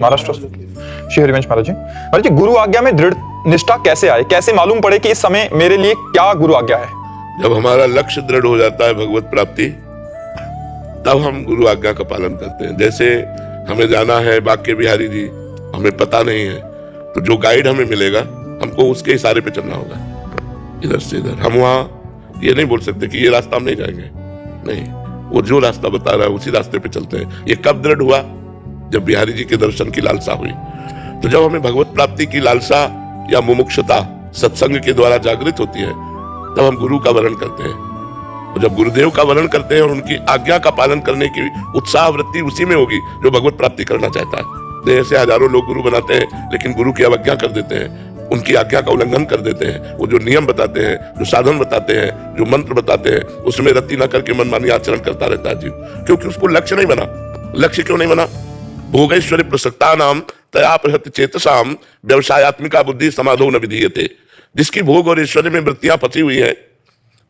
महाराष्ट्र। श्री हरिवंश महाराज जी, गुरु आज्ञा में दृढ़ निष्ठा कैसे आए, कैसे मालूम पड़े कि इस समय मेरे लिए क्या गुरु आज्ञा है? जब हमारा लक्ष्य दृढ़ हो जाता है भगवत प्राप्ति, तब हम गुरु आज्ञा का पालन करते हैं। जैसे हमें जाना है बांके बिहारी जी, हमें पता नहीं है, तो जो गाइड हमें मिलेगा हमको उसके इशारे पे चलना होगा, इधर से इधर। हम वहां ये नहीं बोल सकते कि ये रास्ता हम नहीं जाएंगे, नहीं, वो जो रास्ता बता रहा है उसी रास्ते पे चलते हैं। ये कब दृढ़ हुआ? जब बिहारी जी के दर्शन की लालसा हुई। तो जब हमें भगवत प्राप्ति की लालसा या मुमुक्षुता सत्संग के द्वारा जागृत होती है, तब हम गुरु का वर्ण करते हैं। और जब गुरुदेव का वर्ण करते हैं और उनकी आज्ञा का पालन करने की उत्साह वृत्ति उसी में होगी जो भगवत प्राप्ति करना चाहता है। ऐसे हजारों लोग गुरु बनाते हैं लेकिन गुरु की अवज्ञा कर देते हैं, उनकी आज्ञा का उल्लंघन कर देते हैं। वो जो नियम बताते हैं, जो साधन बताते हैं, जो मंत्र बताते हैं, उसमें रति न करके मनमानी आचरण करता रहता है जीव, क्योंकि उसको लक्ष्य नहीं बना। लक्ष्य क्यों नहीं बना? भोगैश्वर्य प्रसक्ता नाम तया प्रहत चेतसाम व्यवसायत्मिका बुद्धि समाधो न विधीयते। जिसकी भोग और ऐश्वर्य में वृत्तियां फंसी हुई हैं,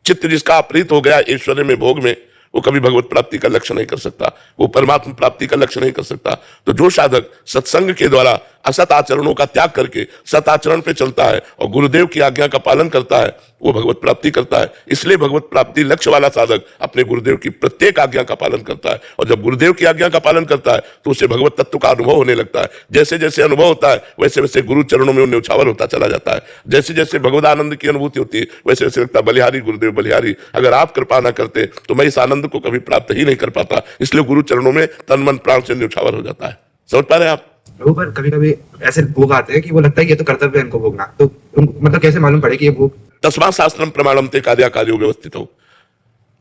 चित्त जिसका अपहृत हो गया ऐश्वर्य में, भोग में, वो कभी भगवत प्राप्ति का लक्ष्य नहीं कर सकता, वो परमात्मा प्राप्ति का लक्ष्य नहीं कर सकता। तो जो साधक सत्संग के द्वारा असत आचरणों का त्याग करके सत आचरण पे चलता है और गुरुदेव की आज्ञा का पालन करता है, वो भगवत प्राप्ति करता है। इसलिए भगवत प्राप्ति लक्ष्य वाला साधक अपने गुरुदेव की प्रत्येक आज्ञा का पालन करता है, और जब गुरुदेव की आज्ञा का पालन करता है तो उसे भगवत तत्व का अनुभव होने लगता है। जैसे जैसे अनुभव होता है वैसे वैसे गुरु चरणों में न्यौछावर होता चला जाता है। जैसे जैसे भगवत आनंद की अनुभूति होती है वैसे वैसे लगता है बलिहारी गुरुदेव बलिहारी, अगर आप कृपा ना करते तो मैं इस आनंद को कभी प्राप्त ही नहीं कर पाता। इसलिए गुरु चरणों में तन मन प्राण से न्यौछावर हो जाता है। समझ पा रहे हैं आप? पर कभी कभी ऐसे भोग आते हैं कि वो लगता है कि ये तो कर्तव्य है इनको भोगना, तो मतलब कैसे मालूम पड़े कि ये भोग? तस्मात् शास्त्रम प्रमाणम ते कार्य कार्यो व्यवस्थित हो।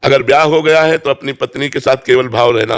अगर ब्याह हो गया है तो अपनी पत्नी के साथ केवल भाव रहना